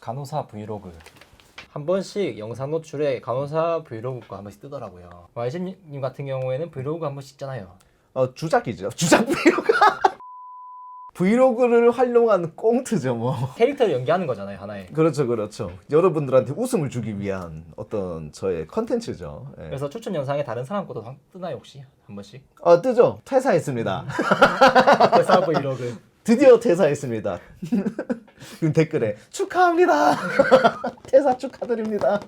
간호사 브이로그 한 번씩 영상 노출에 간호사 브이로그가 한 번씩 뜨더라고요. YG님 같은 경우에는 브이로그 한 번씩 찍잖아요. 주작이죠. 주작 브이로그. 브이로그를 활용한 꽁트죠, 뭐. 캐릭터를 연기하는 거잖아요, 하나의. 그렇죠, 그렇죠. 여러분들한테 웃음을 주기 위한 어떤 저의 컨텐츠죠. 예. 그래서 추천 영상에 다른 사람 것도 뜨나요, 혹시? 한 번씩? 뜨죠. 퇴사했습니다. 간호사 브이로그. 드디어 퇴사했습니다. 그럼 댓글에 축하합니다. 퇴사 축하드립니다.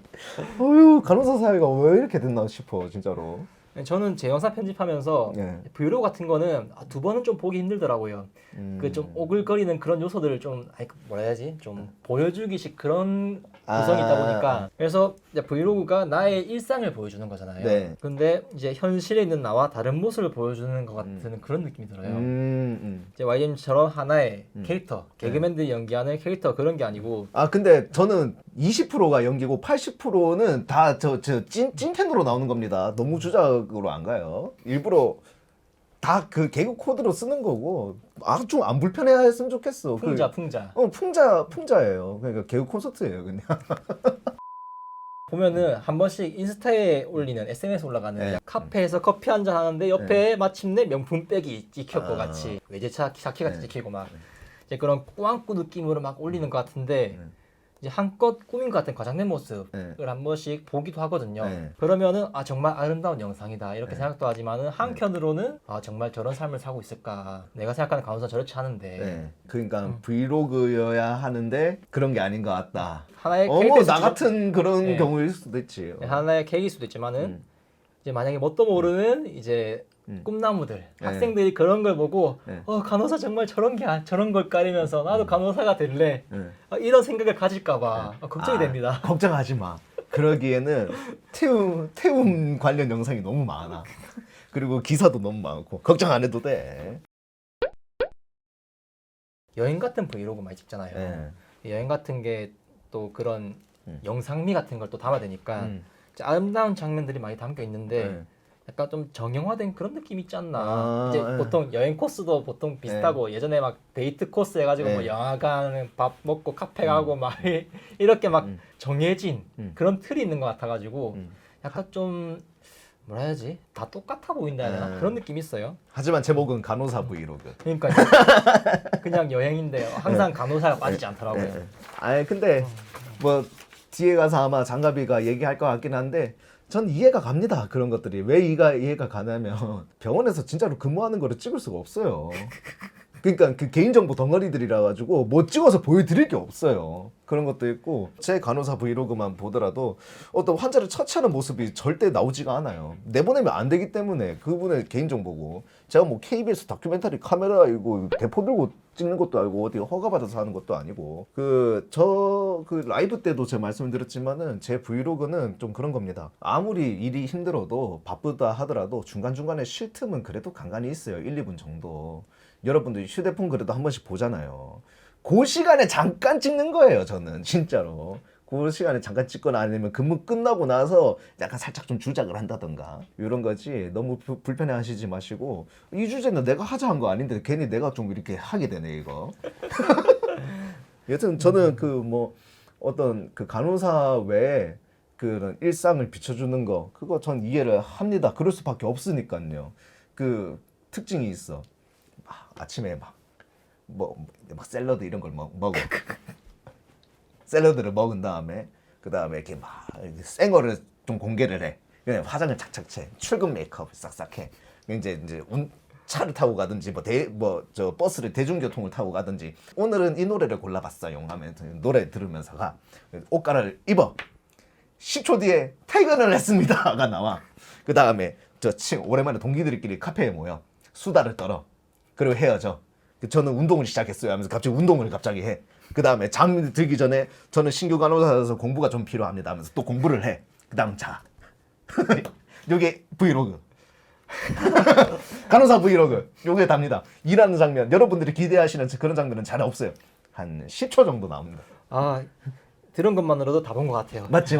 어휴, 간호사 사회가 왜 이렇게 됐나 싶어, 진짜로. 저는 제 영상 편집하면서 예. 브이로그 같은 거는 두 번은 좀 보기 힘들더라고요. 그 좀 오글거리는 그런 요소들을 좀 뭐라 해야지 좀 보여주기식 그런 구성이 있다 보니까 그래서 이제 브이로그가 나의 일상을 보여주는 거잖아요. 네. 근데 이제 현실에 있는 나와 다른 모습을 보여주는 것 같은 그런 느낌이 들어요. 이제 YG님처럼 하나의 캐릭터, 개그맨들이 연기하는 캐릭터 그런 게 아니고 근데 저는 20%가 연기고 80%는 다 찐텐으로 나오는 겁니다. 너무 주작으로 안 가요. 일부러 다 그 개그 코드로 쓰는 거고 좀 안 불편해했으면 좋겠어. 풍자. 풍자예요. 그러니까 개그 콘서트예요, 그냥. 보면은 한 번씩 인스타에 올리는 SNS 올라가는 네. 카페에서 커피 한잔 하는데 옆에 마침내 명품백이 찍혔고 같이 외제차 자키가 네. 찍히고 막 이제 그런 꾸안꾸 느낌으로 막 올리는 것 같은데 이제 한껏 꾸민 것 같은 과장된 모습을 한 번씩 보기도 하거든요. 그러면은 정말 아름다운 영상이다 이렇게 생각도 하지만은 한편으로는 정말 저런 삶을 사고 있을까? 내가 생각하는 간호사 저렇지 않은데. 그러니까 브이로그여야 하는데 그런 게 아닌 것 같다. 하나의 나 캐릭터 같은 그런 네. 경우일 수도 있지. 하나의 계기일 수도 있지만은 이제 만약에 뭣도 모르는 이제 꿈나무들 학생들이 그런 걸 보고 간호사 정말 저런 걸 까리면서 나도 간호사가 될래 이런 생각을 가질까봐 걱정이 됩니다. 걱정하지 마. 그러기에는 태움 관련 영상이 너무 많아. 그리고 기사도 너무 많고 걱정 안 해도 돼. 여행 같은 브이로그 많이 찍잖아요. 여행 같은 게 또 그런 영상미 같은 걸 또 담아내니까 아름다운 장면들이 많이 담겨 있는데 약간 좀 정형화된 그런 느낌이 있지 않나. 이제 보통 여행 코스도 보통 비슷하고 예전에 막 데이트 코스 해가지고 뭐 영화관 밥 먹고 카페 가고 막 이렇게 막 정해진 그런 틀이 있는 것 같아가지고 약간 좀 뭐라 해야지 다 똑같아 보인다 해야 되나 그런 느낌이 있어요. 하지만 제목은 간호사 브이로그. 그러니까 그냥 여행인데 항상 간호사가 빠지지 않더라고요. 근데 뭐 뒤에 가서 아마 장갑이가 얘기할 것 같긴 한데 전 이해가 갑니다. 그런 것들이 왜 이해가 가냐면 병원에서 진짜로 근무하는 거를 찍을 수가 없어요. 그러니까 그 개인정보 덩어리들이라 가지고 뭐 찍어서 보여드릴 게 없어요. 그런 것도 있고 제 간호사 브이로그만 보더라도 어떤 환자를 처치하는 모습이 절대 나오지가 않아요. 내보내면 안 되기 때문에 그분의 개인정보고 제가 뭐 KBS 다큐멘터리 카메라 이거 대포 들고 찍는 것도 아니고 어디 허가받아서 하는 것도 아니고 그 라이브 때도 제가 말씀드렸지만은 제 브이로그는 좀 그런 겁니다. 아무리 일이 힘들어도 바쁘다 하더라도 중간중간에 쉴 틈은 그래도 간간히 있어요. 1, 2분 정도. 여러분들 휴대폰 그래도 한 번씩 보잖아요. 그 시간에 잠깐 찍는 거예요, 저는 진짜로. 그 시간에 잠깐 찍거나 아니면 근무 끝나고 나서 약간 살짝 좀 주작을 한다던가 이런 거지. 너무 불편해 하시지 마시고 이 주제는 내가 하자 한 거 아닌데 괜히 내가 좀 이렇게 하게 되네 이거. 여튼 저는 그 뭐 어떤 그 간호사 외에 그런 일상을 비춰주는 거 그거 전 이해를 합니다. 그럴 수밖에 없으니까요. 그 특징이 있어. 아침에 막 샐러드 이런 걸 먹어. 샐러드를 먹은 다음에 그 다음에 이렇게 막 생얼을 좀 공개를 해. 그냥 화장을 착착 채. 출근 메이크업 싹싹 해. 이제 차를 타고 가든지 저 버스를 대중교통을 타고 가든지 오늘은 이 노래를 골라봤어요 하면 노래 들으면서 가. 옷 갈아입어. 10초 뒤에 퇴근을 했습니다가 나와. 그 다음에 오랜만에 동기들끼리 카페에 모여 수다를 떨어. 그리고 헤어져. 저는 운동을 시작했어요 하면서 갑자기 운동을 해. 그 다음에 잠 들기 전에 저는 신규 간호사라서 공부가 좀 필요합니다 하면서 또 공부를 해. 그 다음 자. 요게 브이로그. 간호사 브이로그. 요게 답니다. 일하는 장면. 여러분들이 기대하시는 그런 장면은 잘 없어요. 한 10초 정도 나옵니다. 들은 것만으로도 다 본 것 같아요. 맞지.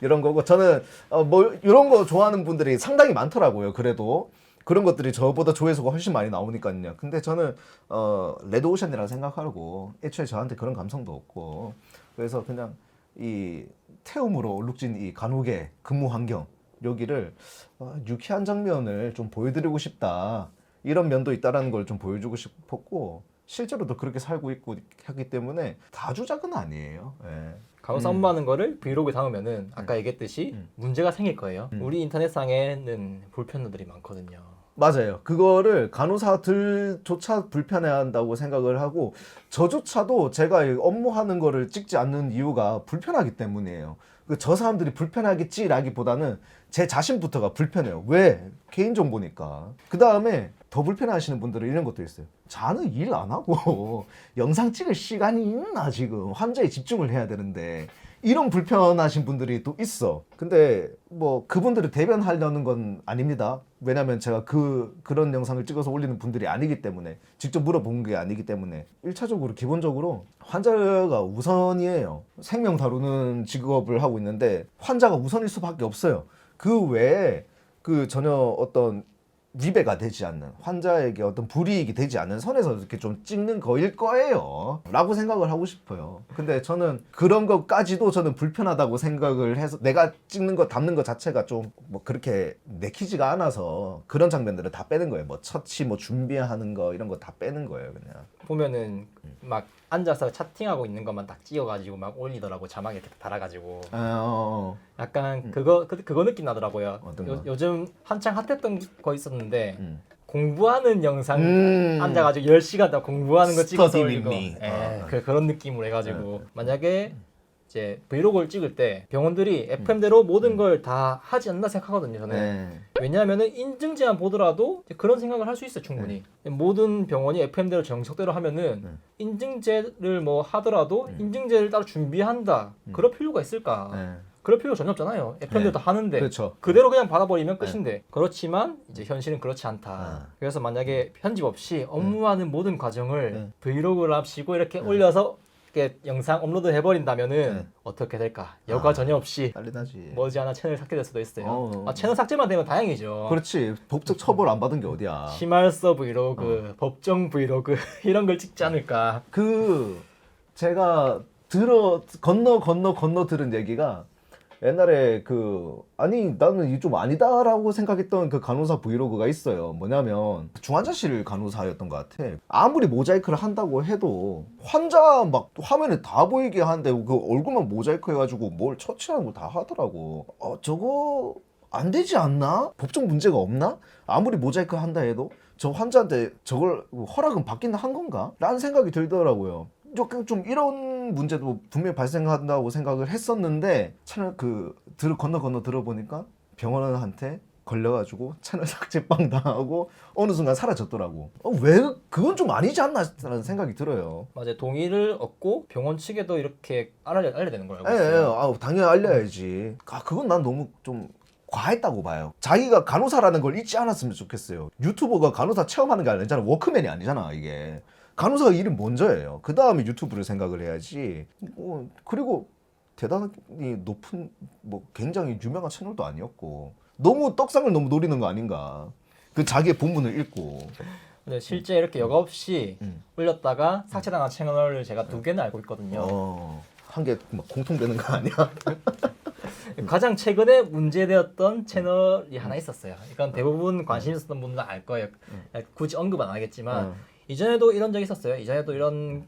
이런 거고 저는 뭐 이런 거 좋아하는 분들이 상당히 많더라고요. 그래도 그런 것들이 저보다 조회수가 훨씬 많이 나오니까요. 근데 저는 레드오션이라고 생각하고 애초에 저한테 그런 감성도 없고 그래서 그냥 이 태움으로 얼룩진 이 간호계 근무 환경 여기를 유쾌한 장면을 좀 보여드리고 싶다. 이런 면도 있다라는 걸 좀 보여주고 싶었고 실제로도 그렇게 살고 있고 하기 때문에 다주작은 아니에요. 예. 간호사 업무하는 거를 브이로그에 담으면은 아까 얘기했듯이 문제가 생길 거예요. 우리 인터넷상에는 불편들이 많거든요. 맞아요. 그거를 간호사들조차 불편해한다고 생각을 하고 저조차도 제가 이 업무하는 거를 찍지 않는 이유가 불편하기 때문이에요. 저 사람들이 불편하겠지라기보다는 제 자신부터가 불편해요. 왜? 개인정보니까. 그 다음에 더 불편해하시는 분들은 이런 것도 있어요. 자는 일 안 하고 영상 찍을 시간이 있나 지금. 환자에 집중을 해야 되는데. 이런 불편하신 분들이 또 있어. 근데 뭐 그분들을 대변하려는 건 아닙니다. 왜냐면 제가 그런 영상을 찍어서 올리는 분들이 아니기 때문에, 직접 물어본 게 아니기 때문에 1차적으로 기본적으로 환자가 우선이에요. 생명 다루는 직업을 하고 있는데 환자가 우선일 수밖에 없어요. 그 외에 전혀 어떤 위배가 되지 않는, 환자에게 어떤 불이익이 되지 않는 선에서 이렇게 좀 찍는 거일 거예요 라고 생각을 하고 싶어요. 근데 저는 그런 것까지도 저는 불편하다고 생각을 해서 내가 찍는 거 담는 것 자체가 좀 뭐 그렇게 내키지가 않아서 그런 장면들을 다 빼는 거예요. 뭐 처치 뭐 준비하는 거 이런 거 다 빼는 거예요. 그냥 보면은 막 앉아서 차팅하고 있는 것만 딱 찍어가지고 막 올리더라고. 자막에 이렇게 달아가지고 약간 그거 느낌 나더라고요. 어떤 거? 요즘 한창 핫했던 거 있었는데 공부하는 영상 앉아가지고 10시간 다 공부하는 거 찍어서 Study with 올리고 me. 그런 느낌으로 해가지고 만약에 이제 브이로그를 찍을 때 병원들이 FM대로 모든 걸 다 하지 않나 생각하거든요. 저는 왜냐하면은 인증제만 보더라도 이제 그런 생각을 할 수 있어요. 충분히 모든 병원이 FM대로 정석대로 하면은 인증제를 뭐 하더라도 인증제를 따로 준비한다 그럴 필요가 있을까? 그럴 필요가 전혀 없잖아요. FM대로 다 하는데 그렇죠. 그대로 그냥 받아버리면 끝인데 그렇지만 이제 현실은 그렇지 않다. 그래서 만약에 편집 없이 업무하는 모든 과정을 브이로그를 합시고 이렇게 올려서 이렇게 영상 업로드 해버린다면은 어떻게 될까? 여과 전혀 없이 난리 나지. 머지않아 채널 삭제될 수도 있어요. 채널 삭제만 되면 다행이죠. 그렇지. 법적 처벌 안 받은 게 어디야. 심할서 브이로그, 법정 브이로그 이런 걸 찍지 않을까? 제가 건너 들은 얘기가 옛날에 아니 나는 이게 좀 아니다라고 생각했던 그 간호사 브이로그가 있어요. 뭐냐면 중환자실 간호사였던 것 같아. 아무리 모자이크를 한다고 해도 환자 막 화면에 다 보이게 하는데 그 얼굴만 모자이크 해가지고 뭘 처치하는 거 다 하더라고. 저거 안 되지 않나? 법적 문제가 없나? 아무리 모자이크 한다 해도 저 환자한테 저걸 허락은 받긴 한 건가? 라는 생각이 들더라고요. 좀 이런 문제도 분명히 발생한다고 생각을 했었는데 채널 건너 들어보니까 병원한테 걸려가지고 채널 삭제 빵 당하고 어느 순간 사라졌더라고. 왜 그건 좀 아니지 않나 라는 생각이 들어요. 맞아요. 동의를 얻고 병원 측에도 이렇게 알려야 되는 거예요. 당연히 알려야지. 그건 난 너무 좀 과했다고 봐요. 자기가 간호사라는 걸 잊지 않았으면 좋겠어요. 유튜버가 간호사 체험하는 게 아니잖아. 워크맨이 아니잖아 이게. 간호사가 일이 먼저예요. 그 다음에 유튜브를 생각을 해야지. 그리고 대단히 높은 굉장히 유명한 채널도 아니었고 너무 떡상을 너무 노리는 거 아닌가. 자기의 본분을 읽고. 근데 실제 이렇게 여과 없이 올렸다가 삭제당한 채널을 제가 2개는 알고 있거든요. 한 개 공통되는 거 아니야? 가장 최근에 문제되었던 채널이 하나 있었어요. 이건 대부분 관심 있었던 분들은 알 거예요. 굳이 언급은 안 하겠지만 이전에도 이런 적이 있었어요. 이전에도 이런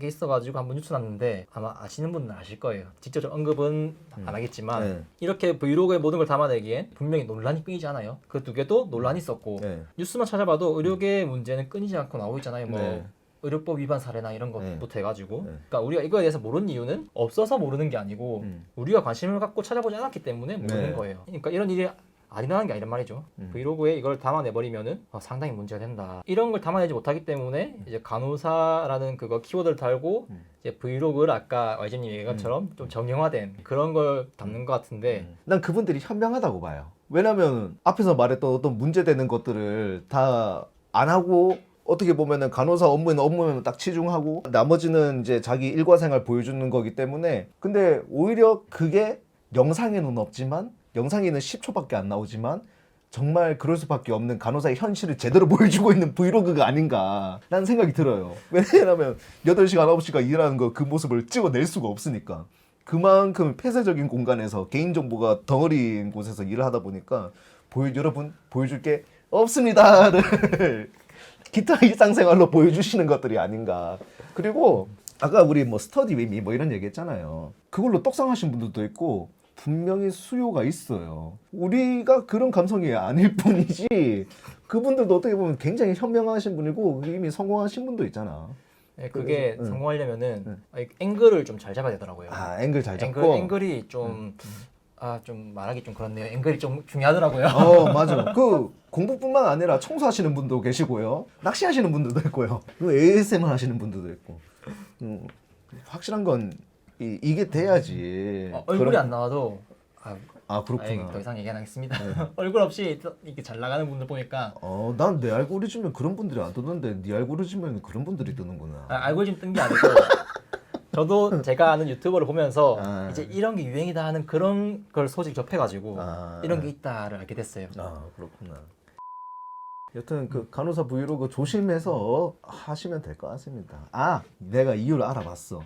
게 있어가지고 한번 뉴스 났는데 아마 아시는 분은 아실 거예요. 직접 언급은 안 하겠지만 이렇게 브이로그에 모든 걸 담아내기엔 분명히 논란이 끊이지 않아요. 그 2개도 논란이 있었고 뉴스만 찾아봐도 의료계 문제는 끊이지 않고 나오고 있잖아요. 의료법 위반 사례나 이런 것부터 해가지고 그러니까 우리가 이거에 대해서 모르는 이유는 없어서 모르는 게 아니고 우리가 관심을 갖고 찾아보지 않았기 때문에 모르는 거예요. 그러니까 이런 일이 아니라는 게 아니란 말이죠. 브이로그에 이걸 담아내버리면은 상당히 문제가 된다. 이런 걸 담아내지 못하기 때문에 이제 간호사라는 그거 키워드를 달고 이제 브이로그를 아까 YG님 얘기한 것처럼 좀 정형화된 그런 걸 담는 것 같은데 난 그분들이 현명하다고 봐요. 왜냐면 앞에서 말했던 어떤 문제되는 것들을 다 안 하고 어떻게 보면은 간호사 업무면 딱 치중하고 나머지는 이제 자기 일과생활 보여주는 거기 때문에 근데 오히려 그게 영상에는 없지만 영상에는 10초밖에 안 나오지만 정말 그럴 수밖에 없는 간호사의 현실을 제대로 보여주고 있는 브이로그가 아닌가라는 생각이 들어요. 왜냐하면 8시간 9시간 일하는 거 그 모습을 찍어낼 수가 없으니까. 그만큼 폐쇄적인 공간에서 개인정보가 덩어리인 곳에서 일을 하다 보니까 여러분 보여줄 게 없습니다를 기타 일상생활로 보여주시는 것들이 아닌가. 그리고 아까 우리 뭐 스터디 위미 뭐 이런 얘기 했잖아요. 그걸로 떡상하신 분들도 있고 분명히 수요가 있어요. 우리가 그런 감성이 아닐 뿐이지 그분들도 어떻게 보면 굉장히 현명하신 분이고 이미 성공하신 분도 있잖아. 네, 그게 응. 성공하려면은 앵글을 좀 잘 잡아야 되더라고요. 아, 앵글 잘 잡고. 앵글이 좀 좀 말하기 좀 그렇네요. 앵글이 좀 중요하더라고요. 맞아. 그 공부뿐만 아니라 청소하시는 분도 계시고요. 낚시하시는 분들도 있고요. ASMR 하시는 분들도 있고. 확실한 건 이게 돼야지. 얼굴이 안 나와도 그렇구나. 더 이상 얘기 안 하겠습니다. 얼굴 없이 이렇게 잘 나가는 분들 보니까 난 내 알고리즘에 그런 분들이 안 뜨는데 네 알고리즘에는 그런 분들이 뜨는구나. 알고리즘 뜬 게 아니고 저도 제가 아는 유튜버를 보면서 이제 이런 게 유행이다 하는 그런 걸 소식 접해가지고 이런 게 있다를 알게 됐어요. 그렇구나. 여튼 그 간호사 브이로그 조심해서 하시면 될 것 같습니다. 내가 이유를 알아봤어.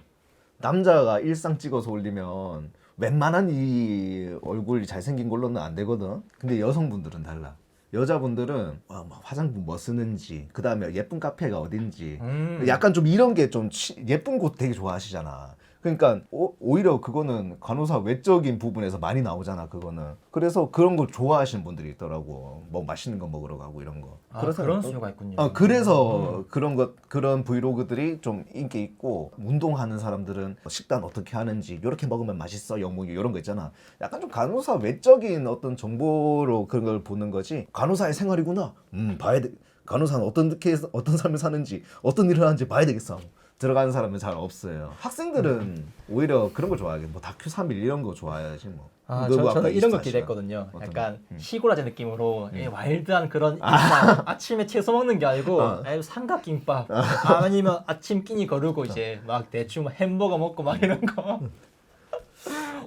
남자가 일상 찍어서 올리면 웬만한 이 얼굴이 잘생긴 걸로는 안 되거든. 근데 여성분들은 달라. 여자분들은 화장품 뭐 쓰는지, 그 다음에 예쁜 카페가 어딘지, 약간 좀 이런 게 좀 예쁜 곳 되게 좋아하시잖아. 그러니까 오히려 그거는 간호사 외적인 부분에서 많이 나오잖아, 그거는. 그래서 그런 걸 좋아하시는 분들이 있더라고. 뭐 맛있는 거 먹으러 가고 이런 거. 그런 수요가 있군요. 그래서 그런 브이로그들이 좀 인기 있고, 운동하는 사람들은 식단 어떻게 하는지, 이렇게 먹으면 맛있어, 뭐 이런 거 있잖아. 약간 좀 간호사 외적인 어떤 정보로 그런 걸 보는 거지. 간호사의 생활이구나. 봐야 돼. 간호사는 어떤 삶을 사는지, 어떤 일을 하는지 봐야 되겠어. 들어가는 사람은 잘 없어요. 학생들은 오히려 그런 거 좋아하게. 뭐 다큐 3일 이런 거 좋아해야지 뭐. 저는 이런 거 기대했거든요. 약간 시골아재 느낌으로 와일드한 그런 일상. 아침에 채소 먹는 게 아니고 삼각김밥 아니면 아침 끼니 거르고 이제 막 대충 햄버거 먹고 막 이런 거.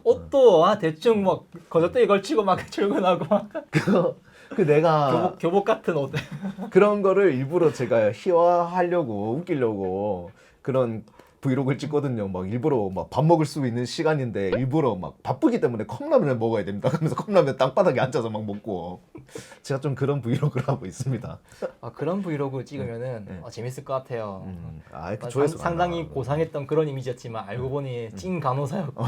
옷도 대충 막 거저대기 걸치고 막 출근하고 막. 내가 교복 같은 옷. 그런 거를 일부러 제가 희화하려고 웃기려고 그런 브이로그를 찍거든요. 막 일부러 막 밥 먹을 수 있는 시간인데 일부러 막 바쁘기 때문에 컵라면을 먹어야 됩니다. 그러면서 컵라면 땅바닥에 앉아서 막 먹고 제가 좀 그런 브이로그를 하고 있습니다. 그런 브이로그 찍으면은 재밌을 것 같아요. 조회수 상당히 고상했던 그런 이미지였지만 알고 보니 찐 간호사였고